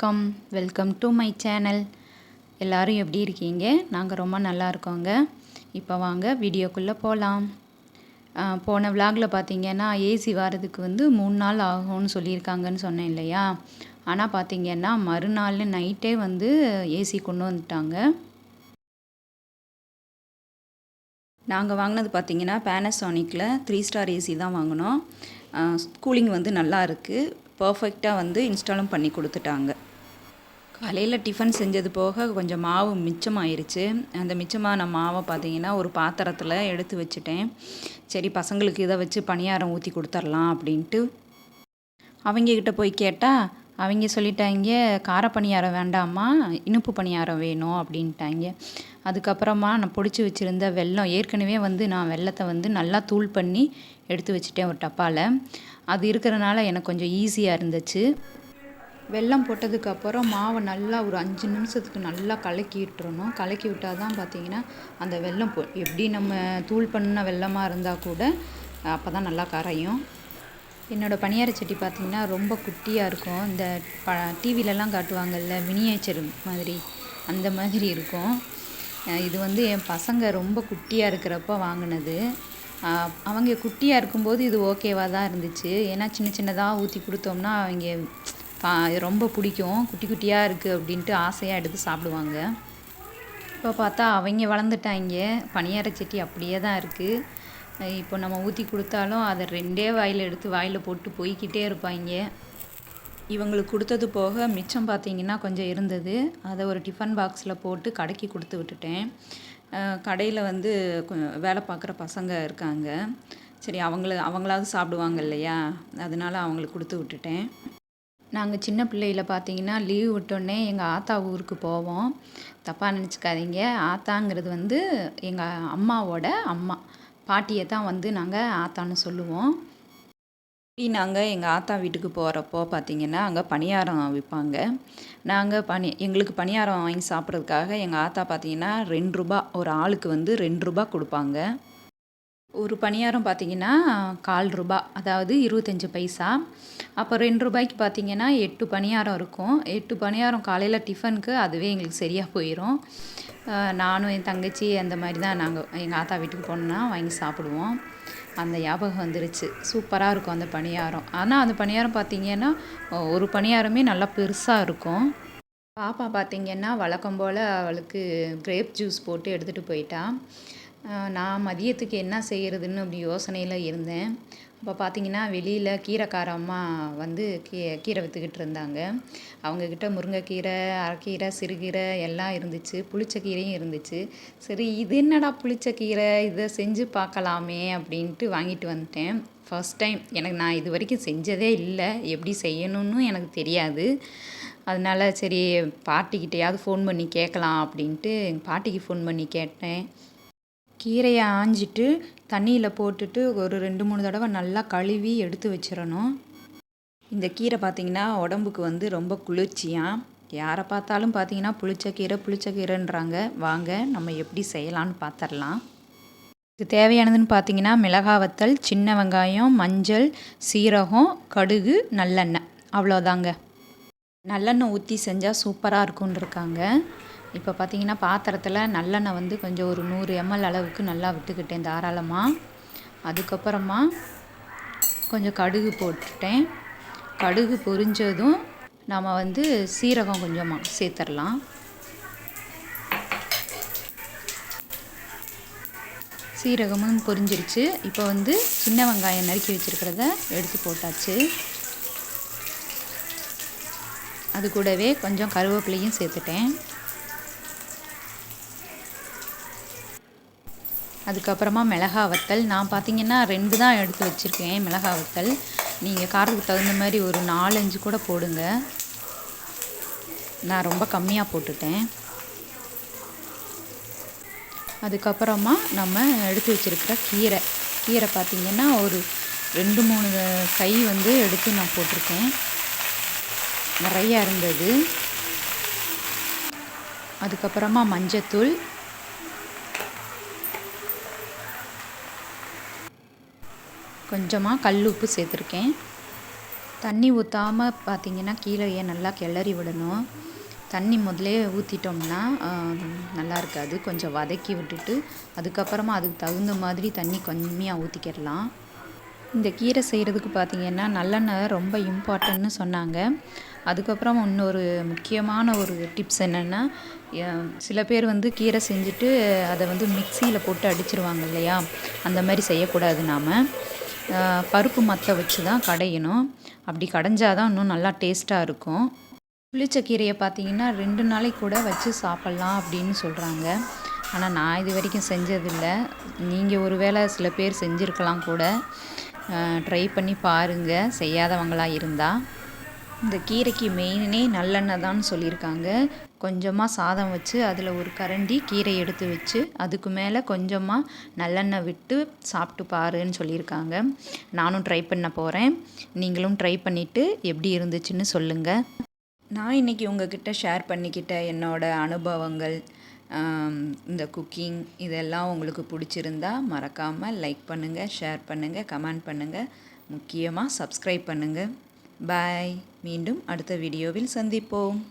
வணக்கம். Welcome to my channel. எல்லோரும் எப்படி இருக்கீங்க? நாங்கள் ரொம்ப நல்லா இருக்கோங்க. இப்போ வாங்க வீடியோக்குள்ளே போகலாம். போன விலாகில் பார்த்தீங்கன்னா ஏசி வரதுக்கு 3 நாள் ஆகும்னு சொல்லியிருக்காங்கன்னு சொன்னேன் இல்லையா? ஆனால் பார்த்தீங்கன்னா மறுநாள் நைட்டே ஏசி கொண்டு வந்துட்டாங்க. நாங்கள் வாங்கினது பார்த்தீங்கன்னா பேனசானிக்கில் 3 ஸ்டார் ஏசி தான் வாங்கினோம். கூலிங் நல்லா இருக்குது. பர்ஃபெக்டாக இன்ஸ்டாலும் பண்ணி கொடுத்துட்டாங்க. காலையில் டிஃபன் செஞ்சது போக கொஞ்சம் மாவு மிச்சமாயிருச்சு. அந்த மிச்சமான மாவை பார்த்தீங்கன்னா ஒரு பாத்திரத்தில் எடுத்து வச்சுட்டேன். சரி பசங்களுக்கு இதை வச்சு பணியாரம் ஊற்றி கொடுத்துர்லாம் அப்படின்ட்டு அவங்கக்கிட்ட போய் கேட்டால் அவங்க சொல்லிட்டாங்க, கார பணியாரம் வேண்டாம்மா, இனிப்பு பணியாரம் வேணும் அப்படின்ட்டாங்க. அதுக்கப்புறமா நான் பொடிச்சு வச்சுருந்த வெல்லம், ஏற்கனவே நான் வெல்லத்தை நல்லா தூள் பண்ணி எடுத்து வச்சுட்டேன் ஒரு டப்பாவில். அது இருக்கிறனால எனக்கு கொஞ்சம் ஈஸியாக இருந்துச்சு. வெல்லம் போட்டதுக்கப்புறம் மாவை நல்லா ஒரு 5 நிமிஷத்துக்கு நல்லா கலக்கி விட்டுறணும். கலக்கி விட்டால் தான் பார்த்தீங்கன்னா அந்த வெல்லம் எப்படி நம்ம தூள் பண்ண வெல்லமாக இருந்தால் கூட அப்போ தான் நல்லா கரையும். என்னோடய பணியார சட்டி பார்த்திங்கன்னா ரொம்ப குட்டியாக இருக்கும். இந்த டிவிலலாம் காட்டுவாங்கள்ல மினியேச்சர் மாதிரி, அந்த மாதிரி இருக்கும். இது என் பசங்க ரொம்ப குட்டியாக இருக்கிறப்ப வாங்கினது. அவங்க குட்டியாக இருக்கும்போது இது ஓகேவாக தான் இருந்துச்சு. ஏன்னா சின்ன சின்னதாக ஊற்றி கொடுத்தோம்னா அவங்க ரொம்ப பிடிக்கும். குட்டி குட்டியாக இருக்குது அப்படின்ட்டு ஆசையாக எடுத்து சாப்பிடுவாங்க. இப்போ பார்த்தா அவங்க வளர்ந்துட்டாங்க. பணியார சட்டி அப்படியே தான் இருக்குது. இப்போ நம்ம ஊற்றி கொடுத்தாலும் அதை 2 வாயில் எடுத்து வாயில் போட்டு போய்கிட்டே இருப்பாங்க. இவங்களுக்கு கொடுத்தது போக மிச்சம் பார்த்திங்கன்னா கொஞ்சம் இருந்தது. அதை ஒரு டிஃபன் பாக்ஸில் போட்டு கடைக்கு கொடுத்து விட்டுட்டேன். கடையில் வேலை பார்க்குற பசங்க இருக்காங்க. சரி அவங்களாவது சாப்பிடுவாங்க இல்லையா, அதனால் அவங்களுக்கு கொடுத்து விட்டுட்டேன். நாங்கள் சின்ன பிள்ளையில் பார்த்தீங்கன்னா லீவ் விட்டோடனே எங்கள் ஆத்தா ஊருக்கு போவோம். தப்பாக நினச்சிக்காதீங்க, ஆத்தாங்கிறது எங்கள் அம்மாவோட அம்மா, பாட்டியை தான் நாங்கள் ஆத்தான்னு சொல்லுவோம். நாங்கள் எங்கள் ஆத்தா வீட்டுக்கு போகிறப்போ பார்த்திங்கன்னா அங்கே பணியாரம் விற்பாங்க. எங்களுக்கு பணியாரம் வாங்கி சாப்பிட்றதுக்காக எங்கள் ஆத்தா பார்த்திங்கன்னா 2 ரூபா, ஒரு ஆளுக்கு 2 ரூபா கொடுப்பாங்க. ஒரு பணியாரம் பார்த்திங்கன்னா 1/4 ரூபா, அதாவது 25 பைசா. அப்போ 2 ரூபாய்க்கு பார்த்திங்கன்னா 8 பணியாரம் இருக்கும். 8 பணியாரம் காலையில் டிஃபனுக்கு அதுவே எங்களுக்கு சரியாக போயிடும். நானும் என் தங்கச்சி அந்த மாதிரி தான் நாங்கள் எங்கள் ஆத்தா வீட்டுக்கு போனோன்னா வாங்கி சாப்பிடுவோம். அந்த ஞாபகம் வந்துருச்சு. சூப்பராக இருக்கும் அந்த பணியாரம். ஆனால் அந்த பணியாரம் பார்த்திங்கன்னா ஒரு பணியாரமே நல்லா பெருசாக இருக்கும். பாப்பா பார்த்திங்கன்னா வழக்கம் போல் அவளுக்கு கிரேப் ஜூஸ் போட்டு எடுத்துகிட்டு போயிட்டா. நான் மதியத்துக்கு என்ன செய்கிறதுன்னு அப்படி யோசனையில் இருந்தேன். அப்போ பார்த்திங்கன்னா வெளியில் கீரைக்கார அம்மா கீரை விற்றுக்கிட்டு இருந்தாங்க. அவங்கக்கிட்ட முருங்கைக்கீரை, அரைக்கீரை, சிறுகீரை எல்லாம் இருந்துச்சு. புளிச்சக்கீரையும் இருந்துச்சு. சரி இது என்னடா புளிச்சக்கீரை, இதை செஞ்சு பார்க்கலாமே அப்படின்ட்டு வாங்கிட்டு வந்துட்டேன். ஃபர்ஸ்ட் டைம் நான் இது வரைக்கும் செஞ்சதே இல்லை. எப்படி செய்யணும்னு எனக்கு தெரியாது. அதனால் சரி பாட்டிக்கிட்டையாவது ஃபோன் பண்ணி கேட்கலாம் அப்படின்ட்டு எங்கள் பாட்டிக்கு ஃபோன் பண்ணி கேட்டேன். கீரையை ஆஞ்சிட்டு தண்ணியில் போட்டுட்டு ஒரு 2-3 தடவை நல்லா கழுவி எடுத்து வச்சிடணும். இந்த கீரை பார்த்திங்கன்னா உடம்புக்கு ரொம்ப குளிர்ச்சியாக. யாரை பார்த்தாலும் பார்த்திங்கன்னா புளிச்சக்கீரைன்றாங்க. வாங்க நம்ம எப்படி செய்யலான்னு பார்த்துடலாம். இதுக்கு தேவையானதுன்னு பார்த்திங்கன்னா மிளகாய் வத்தல், சின்ன வெங்காயம், மஞ்சள், சீரகம், கடுகு, நல்லெண்ணெய், அவ்வளோதாங்க. நல்லெண்ணெய் ஊற்றி செஞ்சால் சூப்பராக இருக்குன்னு இருக்காங்க. இப்போ பார்த்திங்கன்னா பாத்திரத்தில் நல்லெண்ணெய் கொஞ்சம் ஒரு 100 ml அளவுக்கு நல்லா விட்டுக்கிட்டேன் தாராளமாக. அதுக்கப்புறமா கொஞ்சம் கடுகு போட்டுட்டேன். கடுகு பொரிஞ்சதும் நாம் சீரகம் கொஞ்சமாக சேர்த்துடலாம். சீரகமும் பொரிஞ்சிருச்சு. இப்போ சின்ன வெங்காயம் நறுக்கி வச்சுருக்கிறத எடுத்து போட்டாச்சு. அது கூடவே கொஞ்சம் கருவேப்பிலையும் சேர்த்துட்டேன். அதுக்கப்புறமா மிளகாய் வத்தல், நான் பார்த்திங்கன்னா 2 தான் எடுத்து வச்சுருக்கேன் மிளகாய் வத்தல். நீங்கள் காரத்துக்கு தகுந்த மாதிரி ஒரு 4-5 கூட போடுங்க. நான் ரொம்ப கம்மியாக போட்டுட்டேன். அதுக்கப்புறமா நம்ம எடுத்து வச்சுருக்கிற கீரை பார்த்திங்கன்னா ஒரு 2-3 கை எடுத்து நான் போட்டிருக்கேன். நிறையா இருந்தது. அதுக்கப்புறமா மஞ்சத்தூள், கொஞ்சமாக கல் உப்பு சேர்த்துருக்கேன். தண்ணி ஊற்றாமல் பார்த்தீங்கன்னா கீரையை நல்லா கிளறி விடணும். தண்ணி முதலே ஊற்றிட்டோம்னா நல்லா இருக்காது. கொஞ்சம் வதக்கி விட்டுட்டு அதுக்கப்புறமா அதுக்கு தகுந்த மாதிரி தண்ணி கம்மியாக ஊற்றிக்கிடலாம். இந்த கீரை செய்கிறதுக்கு பார்த்திங்கன்னா நல்லெண்ணெய் ரொம்ப இம்பார்ட்டன்ட்னு சொன்னாங்க. அதுக்கப்புறம் இன்னொரு முக்கியமான ஒரு டிப்ஸ் என்னென்னா, சில பேர் வந்து கீரை செஞ்சுட்டு அதை வந்து மிக்சியில் போட்டு அடிச்சிருவாங்க இல்லையா, அந்த மாதிரி செய்யக்கூடாது. நாம் பருப்பு மத்த வச்சு தான் கடையணும். அப்படி கடைஞ்சாதான் இன்னும் நல்லா டேஸ்ட்டாக இருக்கும். புளிச்சக்கீரையை பார்த்தீங்கன்னா 2 நாளைக்கு கூட வச்சு சாப்பிட்லாம் அப்படின்னு சொல்கிறாங்க. ஆனால் நான் இது வரைக்கும் செஞ்சதில்லை. நீங்கள் ஒரு வேளை சில பேர் செஞ்சுருக்கலாம் கூட. ட்ரை பண்ணி பாருங்கள் செய்யாதவங்களாக இருந்தால். இந்த கீரைக்கு மெயினே நல்லெண்ணெய் தான் சொல்லியிருக்காங்க. கொஞ்சமாக சாதம் வச்சு அதில் ஒரு கரண்டி கீரை எடுத்து வச்சு அதுக்கு மேலே கொஞ்சமாக நல்லெண்ணெய் விட்டு சாப்பிட்டு பாருன்னு சொல்லியிருக்காங்க. நானும் ட்ரை பண்ண போகிறேன். நீங்களும் ட்ரை பண்ணிவிட்டு எப்படி இருந்துச்சுன்னு சொல்லுங்கள். நான் இன்றைக்கி உங்ககிட்ட ஷேர் பண்ணிக்கிட்ட என்னோடய அனுபவங்கள், இந்த குக்கிங் இதெல்லாம் உங்களுக்கு பிடிச்சிருந்தா மறக்காமல் லைக் பண்ணுங்கள், ஷேர் பண்ணுங்கள், கமெண்ட் பண்ணுங்கள், முக்கியமாக சப்ஸ்கிரைப் பண்ணுங்கள். பாய். மீண்டும் அடுத்த வீடியோவில் சந்திப்போம்.